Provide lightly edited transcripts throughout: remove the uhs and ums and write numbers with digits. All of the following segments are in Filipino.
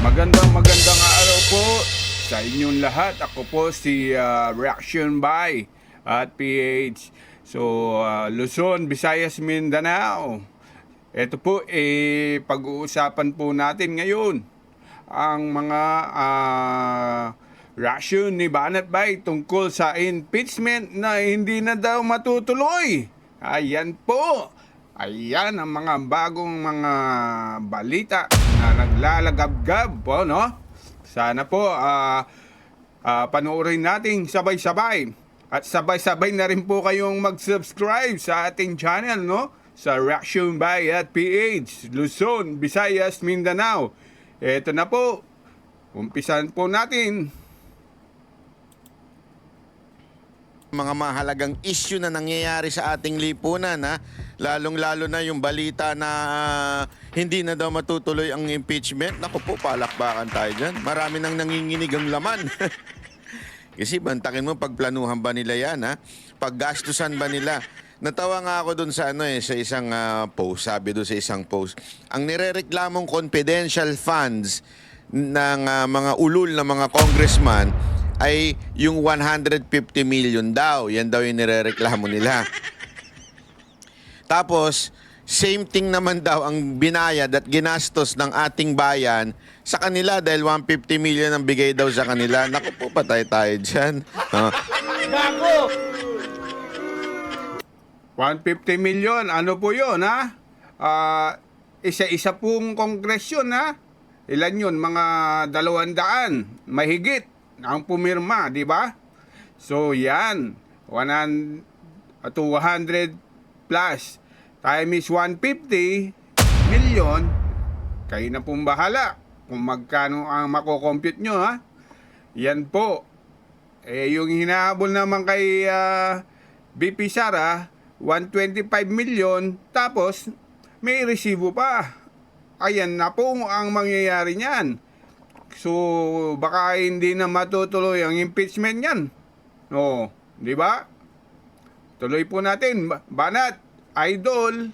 Magandang araw po sa inyong lahat. Ako po si Reaction by at PH. So, Luzon, Visayas, Mindanao. Ito po, pag-uusapan po natin ngayon ang mga reaction ni Banat Bay tungkol sa impeachment na hindi na daw matutuloy. Ayan po. Ayan ang mga bagong mga balita na naglalagabgab po, no? Sana po panoorin natin sabay-sabay. At sabay-sabay na rin po kayong mag-subscribe sa ating channel, no? Sa Reaction by at PH, Luzon, Visayas, Mindanao. Ito na po. Umpisan po natin. Mga mahalagang issue na nangyayari sa ating lipunan, ha? Lalong-lalo na yung balita na hindi na daw matutuloy ang impeachment. Naku po, palakbakan tayo dyan. Marami nang nanginginig ang laman. Kasi bantakin mo, pagplanuhan ba nila yan, ha? Paggastusan ba nila? Natawa nga ako dun sa, sa isang post, sabi doon sa isang post. Ang nirereklamong confidential funds ng mga ulul na mga congressman ay yung 150 million daw. Yan daw yung nirereklamo nila. Tapos, same thing naman daw ang binayad at ginastos ng ating bayan sa kanila dahil 150 million ang bigay daw sa kanila. Naku po, patay tayo dyan. Gago! 150 million, ano po yun, ha? Isa-isa pong kongresyon, ha? Ilan yun? Mga 200, mahigit ang pumirma, di ba? So, yan. 200 plus time is 150 million. Kayo na pong bahala kung magkano ang mako-compute nyo, ha? Yan po. Yung hinahabol naman kay BP Sara, 125 million, tapos may resibo pa. Ayan na po ang mangyayari niyan. So, baka hindi na matutuloy ang impeachment niyan. No, di ba? Tuloy po natin. Banat, idol.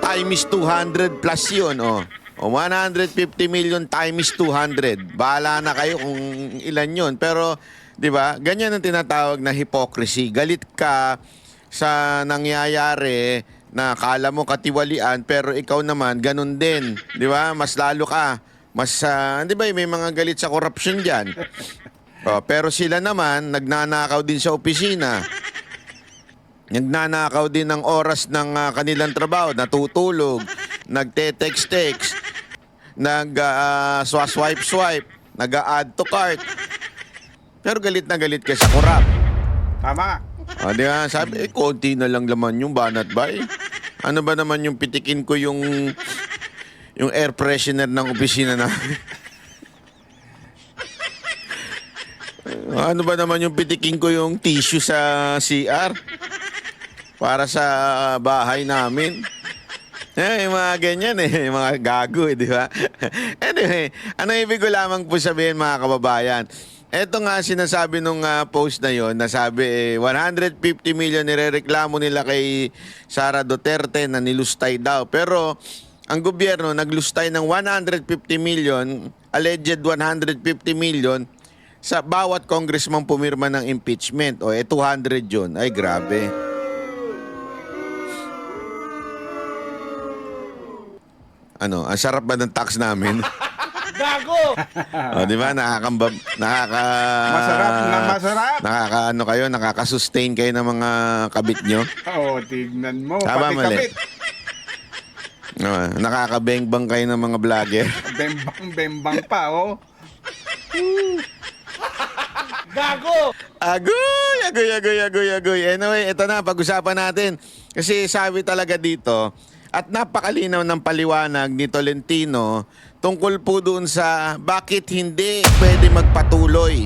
Time is 200 plus yun, O 150 million times 200. Bahala na kayo kung ilan yun. Pero, di ba, ganyan ang tinatawag na hypocrisy. Galit ka sa nangyayari na kala mo katiwalian, pero ikaw naman, ganun din. Di ba? Mas lalo ka. Mas, di ba, may mga galit sa corruption dyan. Pero sila naman, nagnanakaw din sa opisina. Nagnanakaw din ng oras ng kanilang trabaho, natutulog, nagte-text-text, nag-swipe-swipe, nag-add to cart. Pero galit na galit ka sa korap. Tama. Di ba? Sabi, konti na lang laman yung Banat Bay. Ano ba naman yung pitikin ko yung air freshener ng opisina na? Ano ba naman yung pitikin ko yung tissue sa CR? Para sa bahay namin. Yung mga ganyan yung mga gago di ba? Anyway, ano ibig ko lamang po sabihin mga kababayan? Ito nga sinasabi nung post na yon, nasabi 150 million nirereklamo nila kay Sara Duterte na nilustay daw. Pero ang gobyerno naglustay ng 150 million, alleged 150 million sa bawat congressman pumirma ng impeachment. 200 yun. Ay, grabe. Ano, ang sarap ba ng tax namin? Gago! Di ba? Masarap. Nakakaano kayo, nakaka-sustain kayo ng mga kabit nyo. Tignan mo. Tama, pati mali. kapit. Nakakabengbang kayo ng mga vlogger. Bembang pa, Gago! Agoy. Anyway, ito na, pag-usapan natin. Kasi sabi talaga dito, at napakalinaw ng paliwanag ni Tolentino tungkol po doon sa bakit hindi pwede magpatuloy.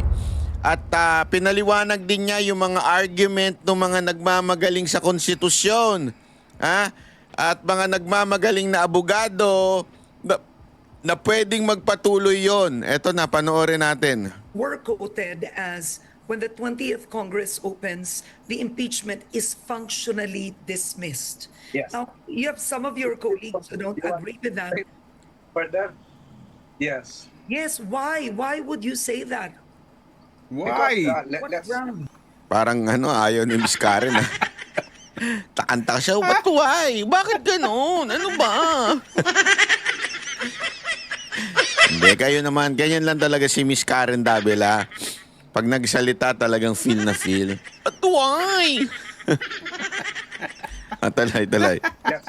At pinaliwanag din niya yung mga argument ng mga nagmamagaling sa konstitusyon. At mga nagmamagaling na abogado na pwedeng magpatuloy yon. Eto na, panoorin natin. Were quoted as when the 20th Congress opens, the impeachment is functionally dismissed. Yes. Now, you have some of your colleagues who don't agree with that. Further, Yes. Yes, why? Why would you say that? Why? What Let's ground? Parang ayaw ni Miss Karen ah. Takanta siya, but why? Bakit ganun? Ano ba? Hindi, kayo naman. Ganyan lang talaga si Miss Karen Davila. Pag nagsalita talagang feel na feel. But why? Talay. yes.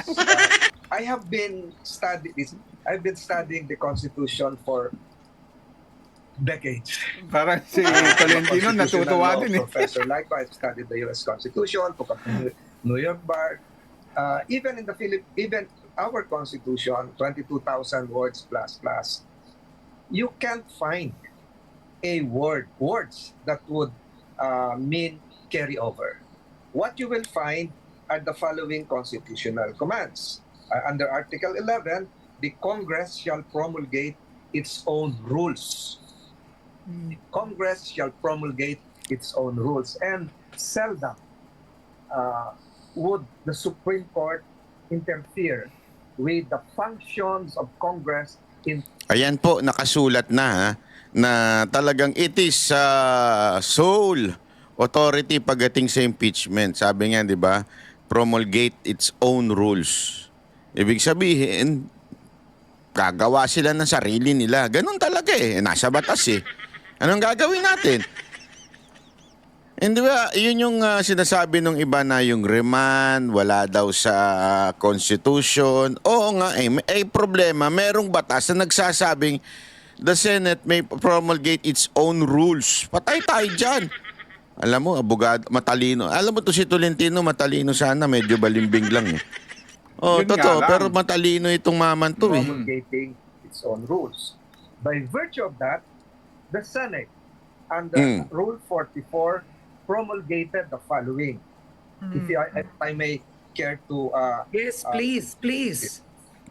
I have been I've been studying the Constitution for decades. Parang si I'm a Tolentino constitutional natutuwa law din eh. professor. Likewise, studied the U.S. Constitution, took up the New York Bar. Even in the even our Constitution, 22,000 words plus, you can't find words that would mean carryover. What you will find are the following constitutional commands. Under Article 11, the Congress shall promulgate its own rules. The Congress shall promulgate its own rules. And seldom would the Supreme Court interfere with the functions of Congress in Ayan po, nakasulat na ha, na talagang it is sole authority pagdating sa impeachment. Sabi nga, di ba, promulgate its own rules. Ibig sabihin, gagawa sila ng sarili nila. Ganun talaga eh. Nasa batas eh. Anong gagawin natin? Hindi ba, yun yung sinasabi ng iba na yung remand, wala daw sa Constitution. Oo nga eh, problema, merong batas na nagsasabing the Senate may promulgate its own rules. Patay tayo dyan. Alam mo, abogado, matalino. Alam mo to si Tolentino, matalino sana, medyo balimbing lang eh. Oh, Yun nga totoo, lang. pero matalino itong maman to eh. promulgating its own rules. By virtue of that, the Senate, under Rule 44, promulgated the following. If I may care to... Yes, please. Please,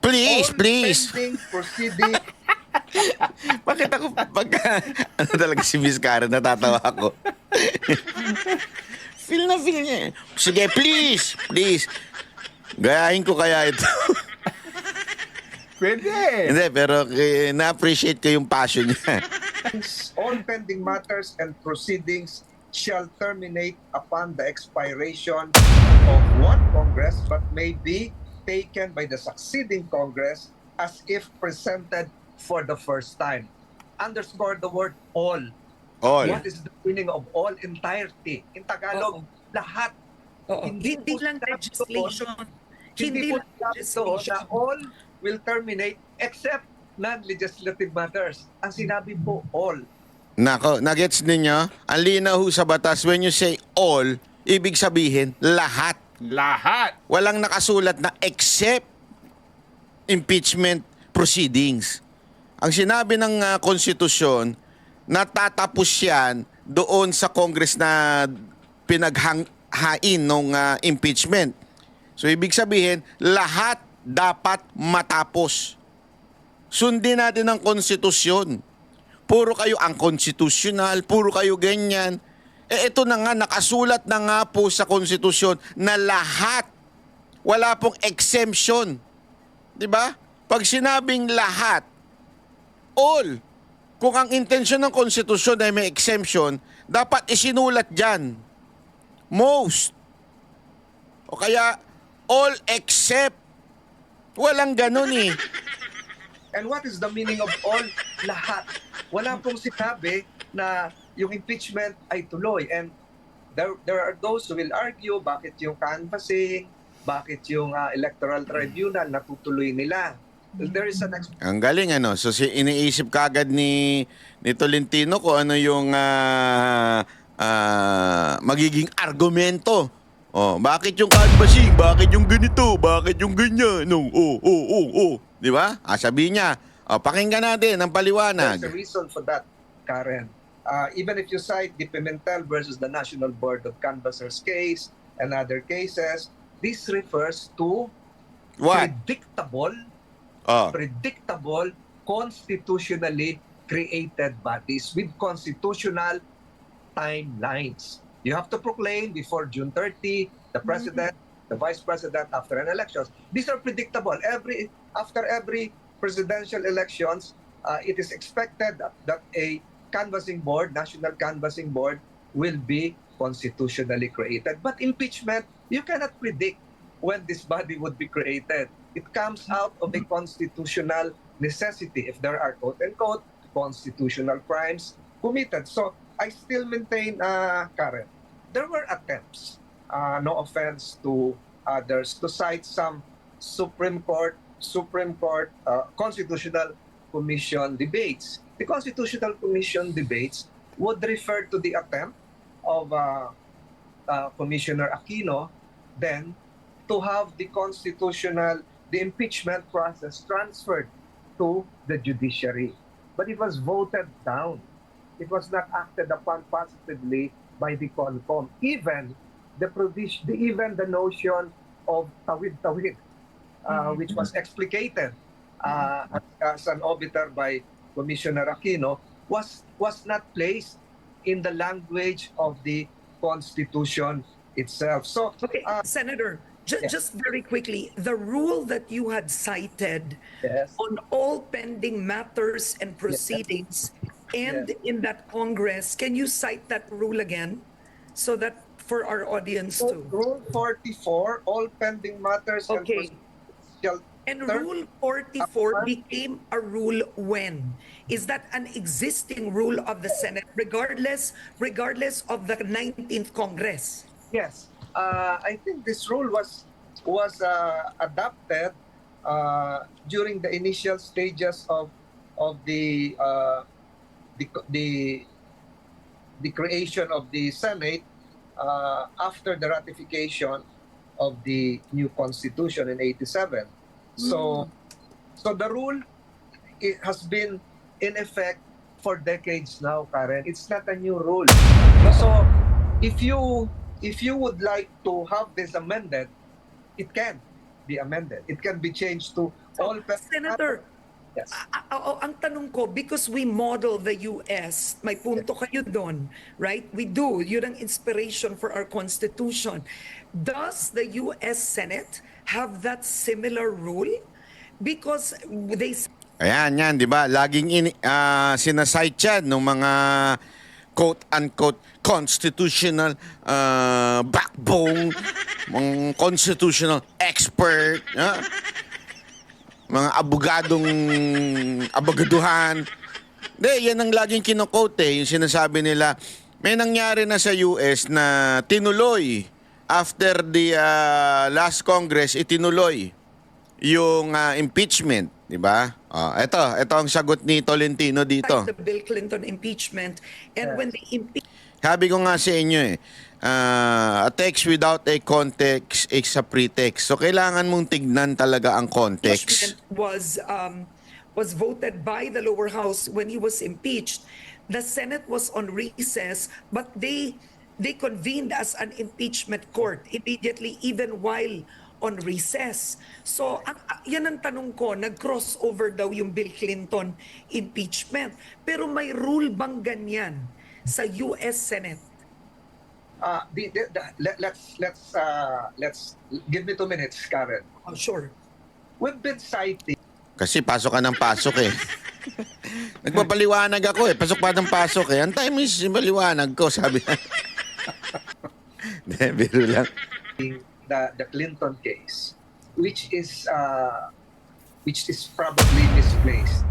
all please. pending proceeding... Bakit ako pagka ano talaga si Miss Karen, natatawa ako. Feel na feel niya. Sige, please. Gayahin ko kaya ito. Pwede. Hindi, pero na-appreciate ko yung passion niya. all pending matters and proceedings shall terminate upon the expiration of one Congress but may be taken by the succeeding Congress as if presented for the first time. Underscore the word all. All. What is the meaning of all? Entirety. In Tagalog, lahat. Oo. Hindi po lang sinabi legislation. doon- Hindi po lang sinabi doon legislation. na all will terminate except non-legislative matters. Ang sinabi po all. Nako, nagets ninyo? Ang linaw ho sa batas, when you say all, ibig sabihin lahat. Lahat. Walang nakasulat na except impeachment proceedings. Ang sinabi ng konstitusyon, natatapos yan doon sa Congress na pinaghain ng impeachment. So ibig sabihin, lahat dapat matapos. Sundin natin ang konstitusyon. Puro kayo unconstitutional, puro kayo ganyan. Ito na nga, nakasulat na nga po sa konstitusyon na lahat. Wala pong exemption. 'Di ba? Pag sinabing lahat, all, kung ang intensyon ng konstitusyon ay may exemption, dapat isinulat dyan. Most. O kaya, all except. Walang ganun eh. And what is the meaning of all? Lahat. Wala pong sinabi na yung impeachment ay tuloy. And there are those who will argue bakit yung canvassing, bakit yung electoral tribunal natutuloy nila. There is an Ang galing ano. So iniisip kagad ni Tolentino kung ano yung magiging argumento. Oh, bakit yung canvassing? Bakit yung ganito? Bakit yung ganyan? No, oh. Di ba? Sabihin niya, pakinggan natin ang paliwanag. There's a reason for that, Karen. Even if you cite the Pimentel versus the National Board of Canvassers case and other cases, this refers to What? predictable, constitutionally created bodies with constitutional timelines. You have to proclaim before June 30, the president, the vice president after an election. These are predictable. After every presidential elections, it is expected that a canvassing board, national canvassing board, will be constitutionally created. But impeachment, you cannot predict when this body would be created. It comes out of a constitutional necessity if there are quote-unquote constitutional crimes committed. So I still maintain, Karen, there were attempts, no offense to others, to cite some Supreme Court Constitutional Commission debates. The Constitutional Commission debates would refer to the attempt of Commissioner Aquino then to have the impeachment process transferred to the judiciary. But it was voted down. It was not acted upon positively by the CONCOM. Even the notion of tawid-tawid, which was explicated as an obiter by Commissioner Aquino, was not placed in the language of the Constitution itself. So, Okay, Senator, just very quickly, the rule that you had cited yes. on all pending matters and proceedings and in that Congress, can you cite that rule again so that for our audience So, too? Rule 44, all pending matters and Okay. proceedings shall And turn- Rule 44 became a rule when? Is that an existing rule of the Senate regardless of the 19th Congress? Yes, I think this rule was adopted during the initial stages of the creation of the Senate after the ratification of the new Constitution in '87. So the rule, it has been in effect for decades now, Karen. It's not a new rule. So if you would like to have this amended, it can be amended. It can be changed to all. Senator, Yes. ang tanong ko, because we model the US, may punto kayo doon, right? We do. Yun ang inspiration for our Constitution. Does the US Senate have that similar rule? Because they Ayan, yan, di ba? Laging sinasite yan ng mga quote-unquote constitutional backbone, mga constitutional expert, mga abogaduhan. Hindi, yan ang laging kinokote, yung sinasabi nila. May nangyari na sa US na tinuloy after the last Congress, itinuloy yung impeachment, di ba? Ito ang sagot ni Tolentino dito. the Bill Clinton impeachment, and when they impeach Sabi ko nga sa inyo a text without a context is a pretext. So kailangan mong tignan talaga ang context. was voted by the lower house when he was impeached. The Senate was on recess, but they convened as an impeachment court immediately, even while on recess. So, yan ang tanong ko, nag-crossover daw yung Bill Clinton impeachment. Pero may rule bang ganyan sa US Senate? Let's give me 2 minutes, Karen. Oh, sure. We've been citing Kasi pasok ka ng pasok eh. Nagpapaliwanag ako eh. Pasok pa ng pasok eh. Ang time is maliwanag ko, sabi niya. Biro lang. the Clinton case, which is probably misplaced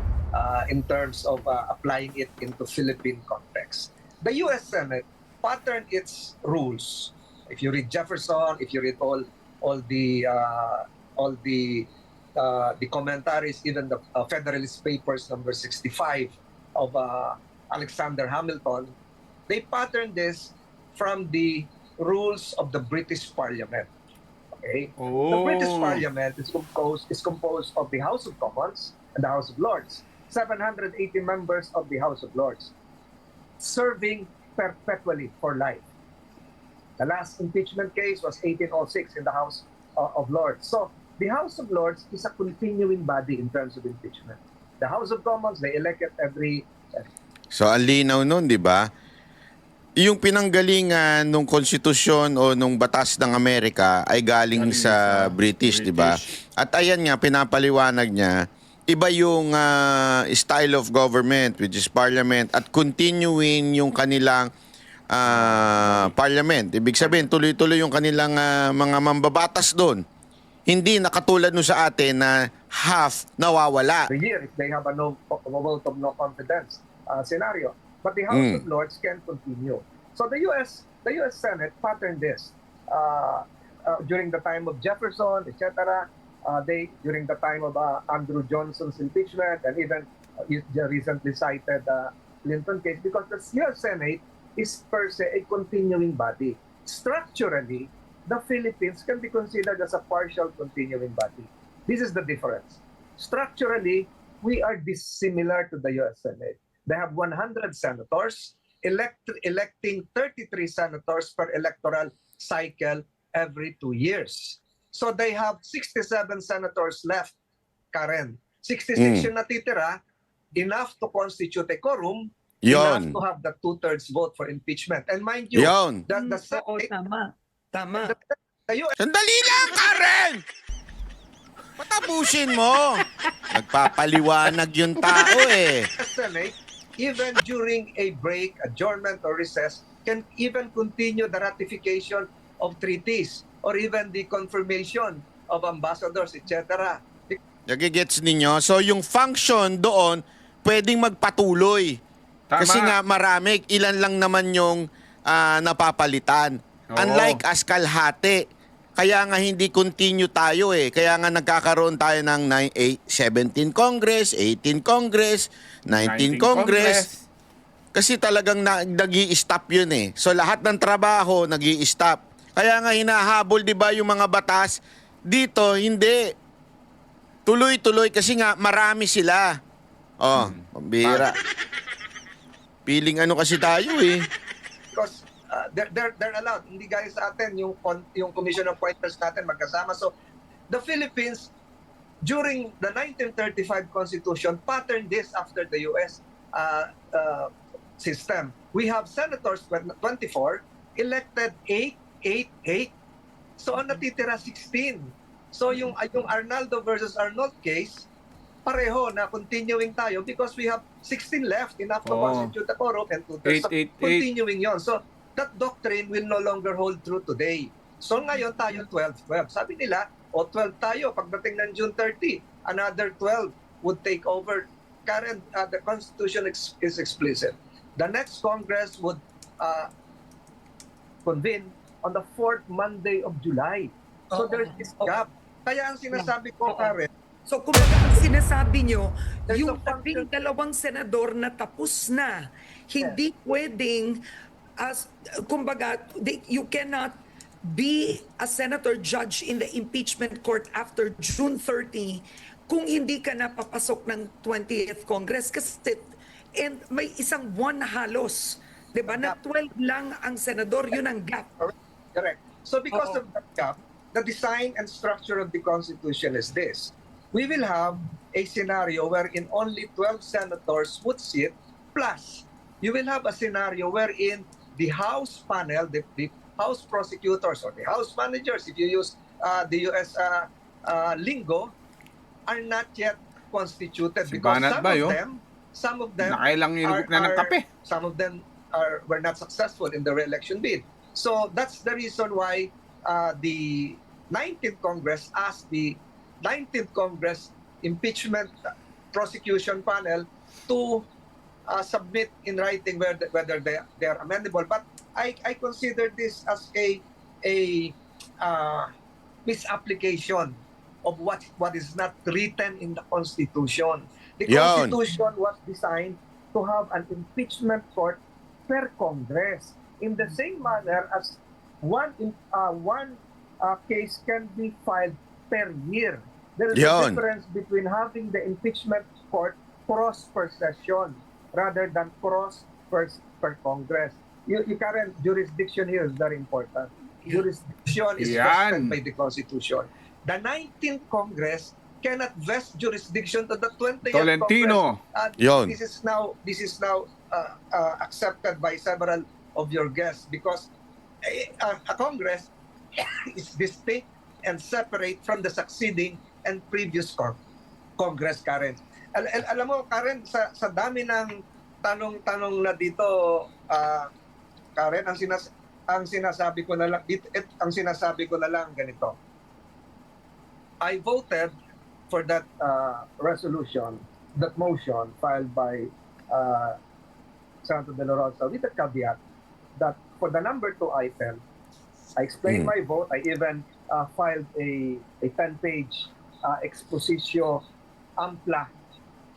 in terms of applying it into Philippine context. The U.S. Senate patterned its rules. If you read Jefferson, if you read all the commentaries, even the Federalist Papers number 65 of Alexander Hamilton, they patterned this from the rules of the British Parliament. Okay? The British Parliament is composed of the House of Commons and the House of Lords. 780 members of the House of Lords, serving perpetually for life. The last impeachment case was 1806 in the House of Lords. So the House of Lords is a continuing body in terms of impeachment. The House of Commons, they elect it every... So, ang linaw nun, di ba? Yung pinanggalingan nung konstitusyon o nung batas ng Amerika ay galing sa British, di ba? At ayan nga, pinapaliwanag niya iba yung style of government, which is parliament, at continuing yung kanilang parliament. Ibig sabihin, tuloy-tuloy yung kanilang mga mambabatas doon. Hindi nakatulad nun sa atin na half nawawala. The year if they have a vote of no confidence scenario. But the House of Lords can continue. So the U.S. Senate patterned this during the time of Jefferson, etc. During the time of Andrew Johnson's impeachment, and even the recently cited Clinton case, because the U.S. Senate is per se a continuing body. Structurally, the Philippines can be considered as a partial continuing body. This is the difference. Structurally, we are dissimilar to the U.S. Senate. They have 100 senators, electing 33 senators per electoral cycle every 2 years. So they have 67 senators left, Karen. 66 yung natitira, enough to constitute a quorum, enough Yon. to have the 2/3 vote for impeachment. And mind you, Yon. the Oo, Senate, tama. the U.S. Sandali lang, Karen! Patapusin mo. Nagpapaliwanag yung tao eh. Senate, even during a break, adjournment, or recess, can even continue the ratification of treaties or even the confirmation of ambassadors, etc. Nagigets ninyo? So yung function doon, pwedeng magpatuloy. Tama. Kasi nga marami, ilan lang naman yung napapalitan. Oo. Unlike as kalahati. Kaya nga hindi continue tayo eh. Kaya nga nagkakaroon tayo ng 17 Congress, 18 Congress, 19 Congress. Kasi talagang nag-i-stop yun eh. So lahat ng trabaho nag-i-stop. Kaya nga hinahabol 'di ba yung mga batas dito, hindi. Tuloy-tuloy kasi nga marami sila. Oh, pambira. Piling ano kasi tayo eh. Because they're allowed. Hindi gaya sa atin yung commission of appointments natin magkasama. So the Philippines during the 1935 Constitution patterned this after the US system. We have senators 24, elected 8. So ang natitira 16. So yung Arnaldo versus Arnold case, pareho na continuing tayo because we have 16 left, enough to constitute a quorum and 2/3. So, continuing yon. So that doctrine will no longer hold true today. So ngayon tayo 12. Sabi nila, 12 tayo pagdating ng June 30. Another 12 would take over. Current, the Constitution is explicit. The next Congress would convene on the 4th Monday of July. So there's this gap. Kaya ang sinasabi ko, Karen, So kung ang sinasabi nyo, There's yung a function- 12 senador na tapos na, hindi pwedeng, kumbaga, you cannot be a senator judge in the impeachment court after June 30 kung hindi ka napapasok ng 20th Congress. Kasi and may isang buwan na halos, di ba, na 12 lang ang senador, yun ang gap. correct. So because Oo. of that gap, the design and structure of the Constitution is this. We will have a scenario wherein only 12 senators would sit, plus you will have a scenario wherein the House panel, the House prosecutors or the House managers, if you use the U.S. lingo, are not yet constituted Si because Banat ba yun? some of them Nakailang inugot na ng kape. some of them were not successful in the re-election bid. So that's the reason why the 19th Congress asked the 19th Congress impeachment prosecution panel to submit in writing whether they are amendable. But I consider this as a misapplication of what is not written in the Constitution. The Yan. Constitution was designed to have an impeachment court per Congress in the same manner as one case can be filed per year. There is a Yan. difference between having the impeachment court cross per session rather than cross per Congress. You current jurisdiction here is very important. Jurisdiction is Yan. vested by the Constitution. The 19th Congress cannot vest jurisdiction to the 20th Tolentino. Congress. Yon. This is now accepted by several of your guests because a Congress is distinct and separate from the succeeding and previous Congress, Karen. Alam mo, Karen, sa dami ng tanong-tanong na dito, Karen, ang sinasabi ko na lang ganito. I voted for that resolution, that motion filed by Senator De La Rosa with the caveat that for the number 2 item, I explained my vote. I even filed a 10-page expositio ampla,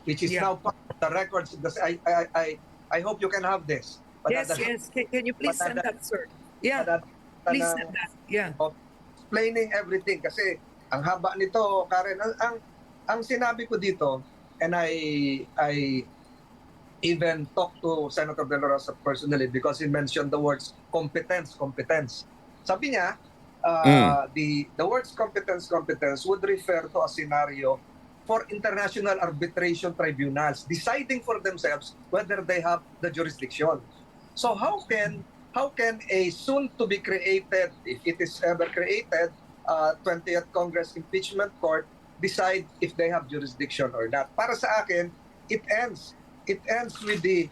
which is now part of the records. I hope you can have this. Yes. Can you please send that, sir? Yeah, please send that. Yeah. Explaining everything kasi ang haba nito, Karen. Ang sinabi ko dito, and I even talked to Senator De La Rosa personally because he mentioned the words competence. Sabi niya, the words competence would refer to a scenario for international arbitration tribunals deciding for themselves whether they have the jurisdiction. So how can a soon to be created, if it is ever created, 20th Congress Impeachment Court decide if they have jurisdiction or not? Para sa akin, it ends with the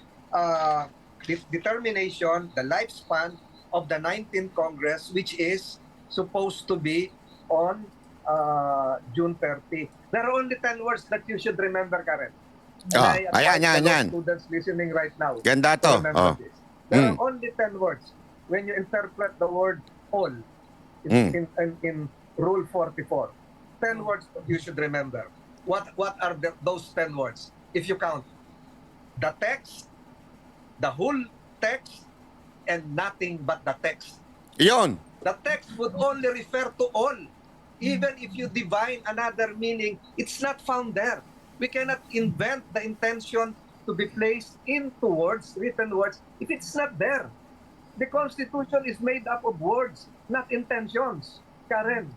determination, the lifespan of the 19th Congress, which is supposed to be on June 30. There are only 10 words that you should remember, Karen. And I advise yan. students listening right now. Ganda to to. remember this. There are only 10 words. When you interpret the word all in Rule 44, 10 words that you should remember. What are those 10 words? If you count the text, the whole text, and nothing but the text. Yun. The text would only refer to all. Even if you divine another meaning, it's not found there. We cannot invent the intention to be placed into words, written words, if it's not there. The Constitution is made up of words, not intentions. Karen,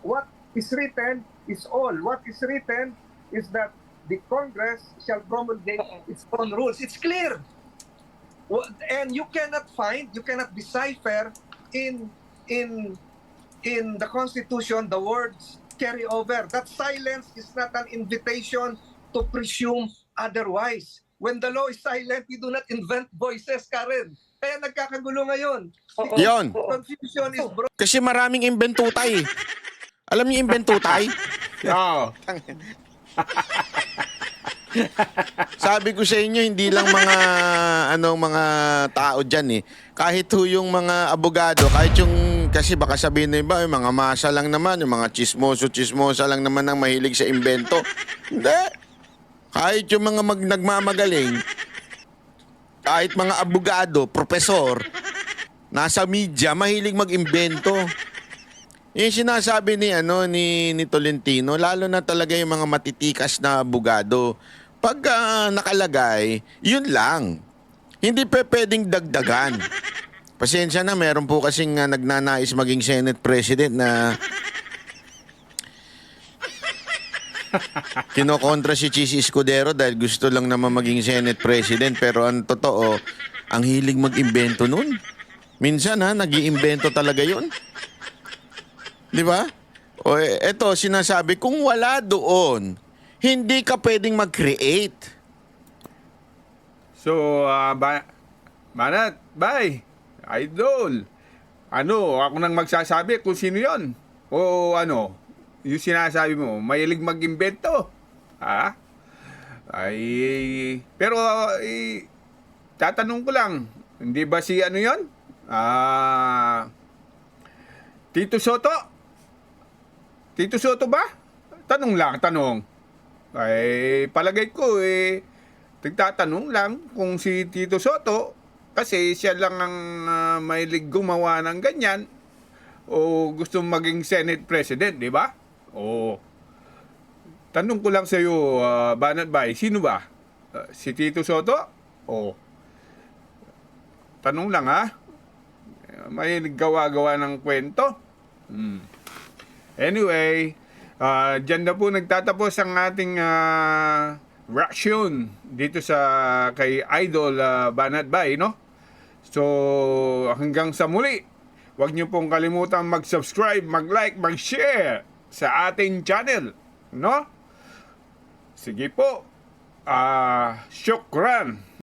what is written is all. What is written is that the Congress shall promulgate its own rules. It's clear. And you cannot decipher in the Constitution the words carry over. That silence is not an invitation to presume otherwise. When the law is silent, we do not invent voices, Karen. Kaya nagkakagulo ngayon. Yun. Confusion is broad. Kasi maraming imbentutay. Alam niyo imbentutay? Oo. Sabi ko sa inyo, hindi lang mga mga tao diyan Kahit yung mga abogado, kahit yung kasi baka sabihin na iba, yung mga masa lang naman, yung mga chismosa lang naman ang mahilig sa imbento. Hindi. Kahit yung mga nagmamagaling, kahit mga abogado, profesor, nasa media, mahilig mag-imbento. Yung sinasabi ni Tolentino, lalo na talaga yung mga matitikas na abogado. Pag nakalagay, yun lang. Hindi pwedeng dagdagan. Pasensya na, meron po kasing nagnanais maging Senate President na kinokontra si Chis Escudero dahil gusto lang naman maging Senate President. Pero ang totoo, ang hilig mag-imbento nun. Minsan nag-iimbento talaga yun. Di ba? O eto, sinasabi, kung wala doon, hindi ka pwedeng mag-create. So, Banat, bye. Idol. Ako nang magsasabi kung sino yon. O yung sinasabi mo, mahilig mag-imbento. Pero, tatanong ko lang, hindi ba si yon? Tito Soto? Tito Soto ba? Tanong. Palagay ko nagtatanong lang kung si Tito Soto kasi siya lang ang mahilig gumawa ng ganyan o gusto maging Senate President, di ba? Tanong ko lang sa iyo, Banat Bay, sino ba? Si Tito Soto? Tanong lang mahilig gawa-gawa ng kwento. Anyway, dyan na po nagtatapos ang ating reaction dito sa kay Idol Banat Bay, no? So, hanggang sa muli, huwag niyo pong kalimutan mag-subscribe, mag-like, mag-share sa ating channel, no? Sige po. Syukran.